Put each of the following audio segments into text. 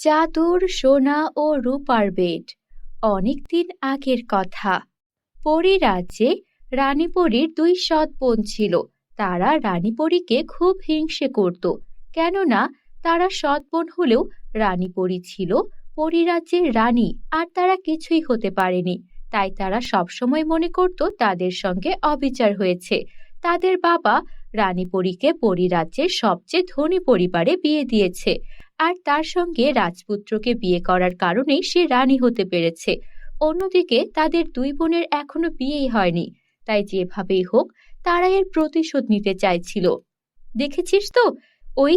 জাদুর সোনা ও রূপার বেড। অনেকদিন আগের কথা। পরীরাজ্যে রানীপরীর দুই সৎ বোন ছিল। তারা রানীপরীকে খুব হিংসে করত, কেননা তারা সৎ বোন হলেও রানীপরী ছিল পরীরাজ্যের রানী, আর তারা কিছুই হতে পারেনি। তাই তারা সবসময় মনে করত তাদের সঙ্গে অবিচার হয়েছে। তাদের বাবা রানীপরীকে পরীরাজ্যের সবচেয়ে ধনী পরিবারে বিয়ে দিয়েছে, আর তার সঙ্গে রাজপুত্রকে বিয়ে করার কারণেই সে রানী হতে পেরেছে। অন্যদিকে তাদের দুই বোনের এখনো বিয়েই হয়নি, তাই যেভাবেই হোক তারা এর প্রতিশোধ নিতে চাইছিল। দেখেছিস তো ওই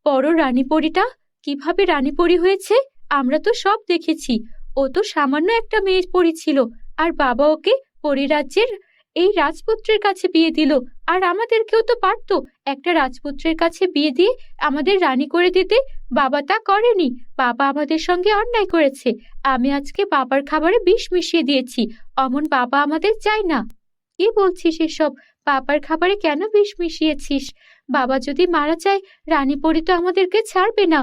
বড় রানীপরীটা কিভাবে রানীপরী হয়েছে? আমরা তো সব দেখেছি। ও তো সামান্য একটা মেয়ে পরী ছিল, আর বাবা ওকে পরীরাজ্যের এই রাজপুত্রের কাছে বিয়ে দিল। আর আমাদেরকেও তো পারতো একটা রাজপুত্রের কাছে বিয়ে দিয়ে আমাদের রানী করে দিতে। বাবা তা করেনি। বাবা আমাদের সঙ্গে অন্যায় করেছে। আমি আজকে বাবার খাবারে বিষ মিশিয়ে দিয়েছি। অমন বাবা আমাদের চাই না। কি বলছিস এসব? বাবার খাবারে কেন বিষ মিশিয়েছিস? বাবা যদি মারা যায়, রানীপরী তো আমাদেরকে ছাড়বে না।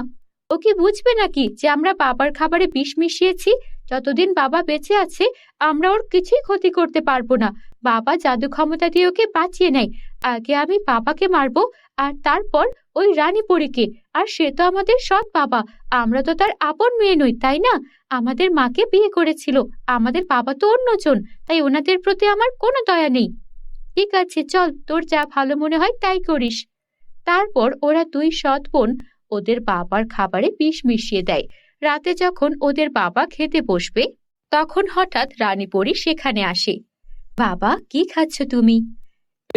ও কি বুঝবে নাকি যে আমরা বাবার খাবারে বিষ মিশিয়েছি? যতদিন বাবা বেঁচে আছে আমরা ওর কিছুই ক্ষতি করতে পারবো না। বাবা জাদু ক্ষমতা দিয়ে ওকে বাঁচিয়ে নেয়। আগে আমি বাবাকে মারবো, আর তারপর ওই রানীপরীকে। আর সে তো আমাদের সৎ বাবা। আমরা তো তার আপন মেয়ে নই, তাই না? আমাদের মাকে বিয়ে করেছিল। আমাদের বাবা তো অন্যজন, তাই ওনাদের প্রতি আমার কোনো দয়া নেই। ঠিক আছে, চল, তোর যা ভালো মনে হয় তাই করিস। তারপর ওরা দুই সৎ বোন ওদের বাবার খাবারে বিষ মিশিয়ে দেয়। রাতে যখন ওদের বাবা খেতে বসবে, তখন হঠাৎ রানীপরী সেখানে আসে। বাবা, কি খাচ্ছ তুমি?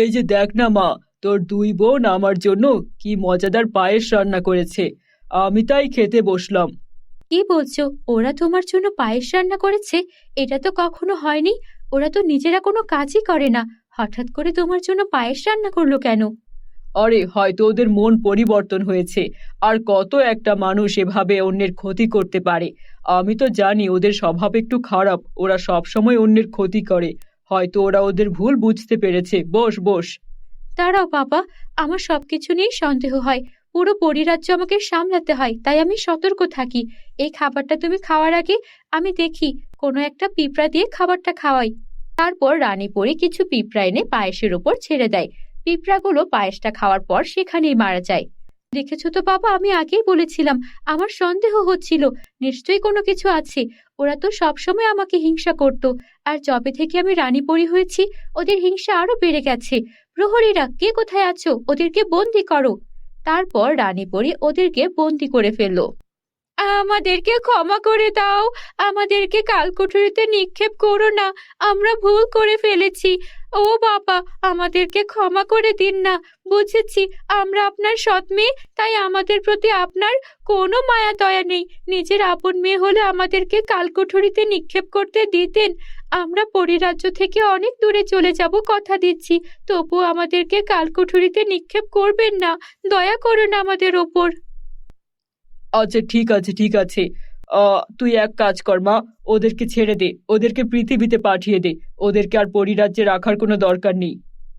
এই যে দেখ না মা, তোর দুই বোন আমার জন্য কি মজাদার পায়েস রান্না করেছে। আমি তাই খেতে বসলাম। কি বলছো? ওরা তোমার জন্য পায়েস রান্না করেছে? এটা তো কখনো হয়নি। ওরা তো নিজেরা কোনো কাজই করে না, হঠাৎ করে তোমার জন্য পায়েস রান্না করলো কেন? আরে, হয়তো ওদের মন পরিবর্তন হয়েছে। আর কত একটা মানুষ এভাবে অন্যের ক্ষতি করতে পারে। আমি তো জানি ওদের স্বভাব একটু খারাপ, ওরা সব সময় অন্যের ক্ষতি করে। হয়তো ওরা ওদের ভুল বুঝতে পেরেছে। বস বস। দাঁড়াও বাবা, আমার সবকিছু নিয়েই সন্দেহ হয়। পুরো পরিরাজ্য আমাকে সামলাতে হয়, তাই আমি সতর্ক থাকি। এই খাবারটা তুমি খাওয়ার আগে আমি দেখি কোনো একটা পিঁপড়া দিয়ে খাবারটা খাওয়াই। তারপর রানীপরী কিছু পিঁপড়া এনে পায়েসের উপর ছেড়ে দেয়। পিঁপড়াগুলো পায়েসটা খাওয়ার পর সেখানেই মারা যায়। দেখেছো তো বাবা, আমি আগেই বলেছিলাম। আমার সন্দেহ হচ্ছিল নিশ্চয়ই কোনো কিছু আছে। ওরা তো সবসময় আমাকে হিংসা করত, আর যবে থেকে আমি রানীপরী হয়েছি ওদের হিংসা আরো বেড়ে গেছে। প্রহরীরা, কে কোথায় আছো? ওদেরকে বন্দি করো। তারপর রানীপরী ওদেরকে বন্দি করে ফেললো। আমাদেরকে ক্ষমা করে দাও। আমাদেরকে কালকুঠুরিতে নিক্ষেপ করো না। আমরা ভুল করে ফেলেছি। ও বাবা, আমাদেরকে ক্ষমা করে দিন না। বুঝেছি আমরা আপনার সৎ মেয়ে, তাই আমাদের প্রতি আপনার কোনো মায়া দয়া নেই। নিজের আপন মেয়ে হলে আমাদেরকে কালকুঠুরিতে নিক্ষেপ করতে দিতেন। আমরা পরিরাজ্য থেকে অনেক দূরে চলে যাব, কথা দিচ্ছি। তবু আমাদেরকে কালকুঠুরিতে নিক্ষেপ করবেন না। দয়া করুন আমাদের ওপর। আচ্ছা, ঠিক আছে ঠিক আছে। তুই এক কাজ কর মা, ওদেরকে ছেড়ে দে, ওদেরকে পৃথিবীতে পাঠিয়ে দে। ওদেরকে আর পরিরাজ্যে রাখার কোনো দরকার নেই।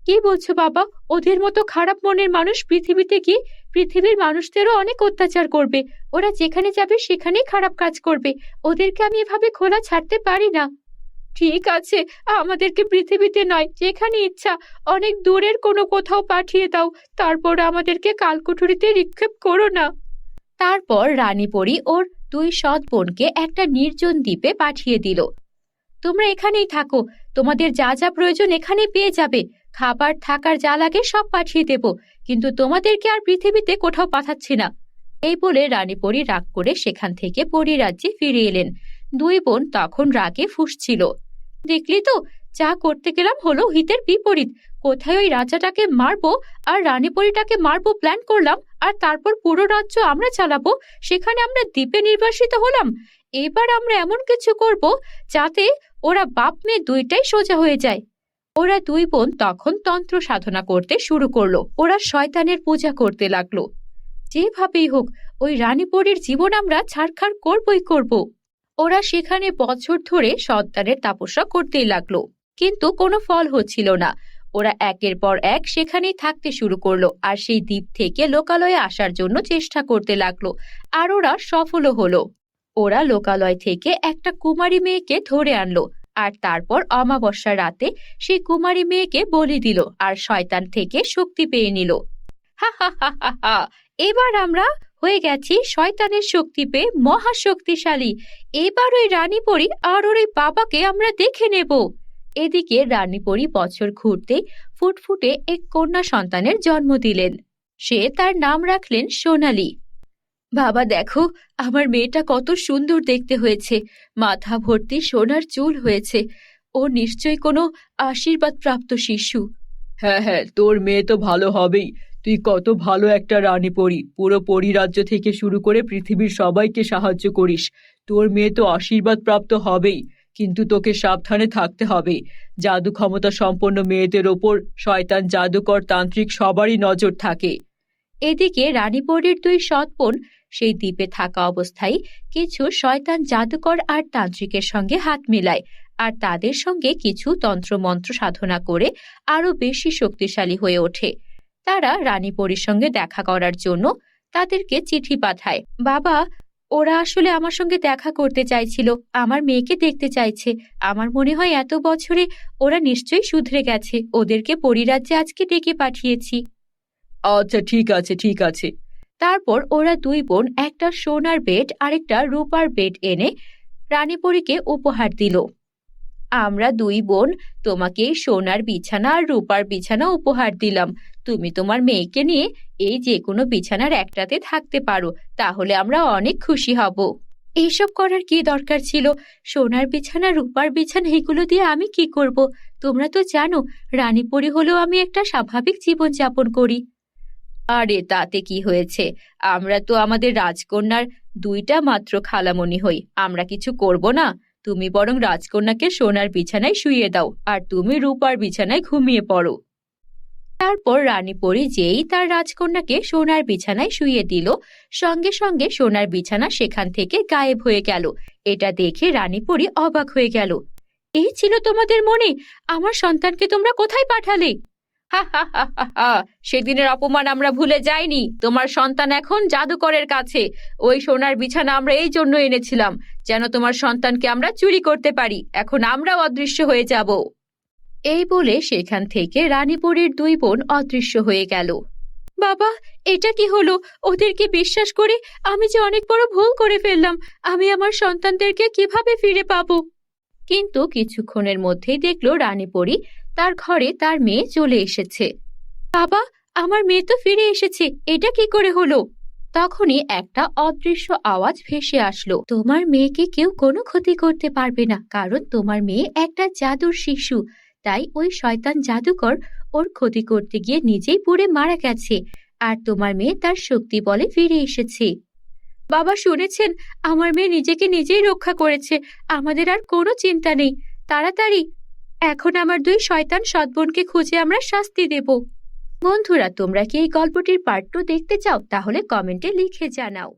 কি বলছো বাবা? ওদের মতো খারাপ মনের মানুষ পৃথিবীতে গিয়ে পৃথিবীর মানুষদেরও অনেক অত্যাচার করবে। ওরা যেখানে যাবে সেখানেই খারাপ কাজ করবে। ওদেরকে আমি এভাবে খোলা ছাড়তে পারি না। ঠিক আছে, আমাদেরকে পৃথিবীতে নয়, যেখানে ইচ্ছা অনেক দূরের কোনো কোথাও পাঠিয়ে দাও। তারপর আমাদেরকে কালকুঠুরিতে নিক্ষেপ করো না। তারপর রানীপরী ওর দুই সৎ বোনকে একটা নির্জন দ্বীপে পাঠিয়ে দিল। তোমরা এখানেই থাকো, তোমাদের যা যা প্রয়োজন এখানেই পেয়ে যাবে। খাবার থাকার যা লাগে সব পাঠিয়ে দেব, কিন্তু তোমাদেরকে আর পৃথিবীতে কোথাও পাঠাচ্ছি না। এই বলে রানীপরী রাগ করে সেখান থেকে পরীরাজ্যে ফিরে এলেন। দুই বোন তখন রাগে ফুঁসছিল। দেখলি তো, যা করতে গেলাম হলো হিতের বিপরীত। কোথায় ওই রাজাটাকে মারবো আর রানীপরীটাকে মারবো প্ল্যান করলাম, আর তারপর পুরো রাজ্য আমরা চালাবো। সেখানে আমরা দ্বীপে নির্বাসিত হলাম। এবার আমরা এমন কিছু করব যাতে ওরা বাপ মেয়ে দুইটাই সোজা হয়ে যায়। ওরা দুই বোন তখন তন্ত্র সাধনা করতে শুরু করলো। ওরা শয়তানের পূজা করতে লাগলো। যেভাবেই হোক ওই রানীপরীর জীবন আমরা ছাড়খাড় করবই করব। ওরা সেখানে বছর ধরে সন্তানের তাপস্যা করতেই লাগলো, কিন্তু কোনো ফল হচ্ছিল না। ওরা একের পর এক সেখানেই থাকতে শুরু করলো আর সেই দ্বীপ থেকে লোকালয়ে আসার জন্য চেষ্টা করতে লাগলো। আর ওরা সফলও হলো। ওরা লোকালয় থেকে একটা কুমারী মেয়েকে ধরে আনলো আর তারপর অমাবস্যার রাতে সেই কুমারী মেয়েকে বলি দিল আর শয়তান থেকে শক্তি পেয়ে নিল। হা হা হা হা হা, এবার আমরা হয়ে গেছি শয়তানের শক্তি পেয়ে মহাশক্তিশালী। এবার ওই রানীপরী আর ওর ওই বাবাকে আমরা দেখে নেব। এদিকে রানীপরী বছর ঘুরতেই ফুটফুটে এক কন্যা সন্তানের জন্ম দিলেন। সে তার নাম রাখলেন সোনালী। বাবা দেখো, আমার মেয়েটা কত সুন্দর দেখতে হয়েছে, মাথা ভর্তি সোনার চুল হয়েছে। ও নিশ্চয়ই কোনো আশীর্বাদ প্রাপ্ত শিশু। হ্যাঁ হ্যাঁ, তোর মেয়ে তো ভালো হবেই। তুই কত ভালো একটা রানী পরী, পুরো পরীরাজ্য থেকে শুরু করে পৃথিবীর সবাইকে সাহায্য করিস। তোর মেয়ে তো আশীর্বাদ প্রাপ্ত হবেই, কিন্তু তোকে সাবধানে থাকতে হবে। জাদু ক্ষমতা সম্পন্ন মেয়েদের ওপর শয়তান, জাদুকর, তান্ত্রিক সবারই নজর থাকে। এদিকে রানীপরীর দুই সৎ বোন সেই দ্বীপে থাকা অবস্থায় কিছু শয়তান, জাদুকর আর তান্ত্রিকের সঙ্গে হাত মেলায় আর তাদের সঙ্গে কিছু তন্ত্রমন্ত্র সাধনা করে আরো বেশি শক্তিশালী হয়ে ওঠে। তারা রানীপরীর সঙ্গে দেখা করার জন্য তাদেরকে চিঠি পাঠায়। বাবা, ওরা আসলে আমার সঙ্গে দেখা করতে চাইছিল, আমার মেয়েকে দেখতে চাইছে। আমার মনে হয় এত বছরে ওরা নিশ্চয়ই শুধরে গেছে। ওদেরকে পরীরাজ্যে আজকে ডেকে পাঠিয়েছি। আচ্ছা ঠিক আছে ঠিক আছে। তারপর ওরা দুই বোন একটা সোনার বেড আর একটা রূপার বেড এনে রানীপরীকে উপহার দিল। আমরা দুই বোন তোমাকে এই সোনার বিছানা আর রূপার বিছানা উপহার দিলাম। তুমি তোমার মেয়েকে নিয়ে এই যে কোনো বিছানার একটাতে থাকতে পারো, তাহলে আমরা অনেক খুশি হব। এইসব করার কি দরকার ছিল? সোনার বিছানা, রূপার বিছানা, এগুলো দিয়ে আমি কি করব? তোমরা তো জানো রানীপরী হলেও আমি একটা স্বাভাবিক জীবন যাপন করি। আরে তাতে কি হয়েছে? আমরা তো আমাদের রাজকন্যার দুইটা মাত্র খালামণি হই, আমরা কিছু করব না? তুমি বরং রাজকন্যাকে সোনার বিছানায় শুইয়ে দাও আর তুমি রূপার বিছানায় ঘুমিয়ে পড়ো। তারপর রানীপরী যেই তার রাজকন্যাকে সোনার বিছানায় শুইয়ে দিল, সঙ্গে সঙ্গে সোনার বিছানা সেখান থেকে গায়েব হয়ে গেল। এটা দেখে রানীপরী অবাক হয়ে গেল। এই ছিল তোমাদের মনে? আমার সন্তানকে তোমরা কোথায় পাঠালে? হা হা হা হা হা, সেদিনের অপমান আমরা ভুলে যাইনি। তোমার সন্তান এখন জাদুকরের কাছে। ওই সোনার বিছানা আমরা এই জন্য এনেছিলাম, যেন তোমার সন্তানকে আমরা চুরি করতে পারি। এখন আমরাও অদৃশ্য হয়ে যাব। এই বলে সেখান থেকে রানীপরীর দুই বোন অদৃশ্য হয়ে গেল। বাবা, এটা কি হলো? ওদেরকে বিশ্বাস করে আমি যে অনেক বড় ভুল করে ফেললাম। আমি আমার সন্তানদেরকে কিভাবে ফিরে পাবো? কিন্তু কিছুক্ষণের মধ্যেই দেখলো রানীপরী তার ঘরে তার মেয়ে চলে এসেছে। বাবা, আমার মেয়ে তো ফিরে এসেছে, এটা কি করে হলো? তখনই একটা অদৃশ্য আওয়াজ ভেসে আসলো। তোমার মেয়েকে কেউ কোনো ক্ষতি করতে পারবে না, কারণ তোমার মেয়ে একটা জাদুর শিশু। তাই ওই শয়তান জাদুকর ওর ক্ষতি করতে গিয়ে নিজেই পুড়ে মারা গেছে, আর তোমার মেয়ে তার শক্তি বলে ফিরে এসেছে। বাবা, শুনেছেন? আমার মেয়ে নিজেকে নিজেই রক্ষা করেছে। আমাদের আর কোনো চিন্তা নেই। তাড়াতাড়ি এখন আমার দুই শয়তান সৎবোনকে খুঁজে আমরা শাস্তি দেব। বন্ধুরা, তোমরা কি এই গল্পটির পার্ট 2 দেখতে চাও? তাহলে কমেন্টে লিখে জানাও।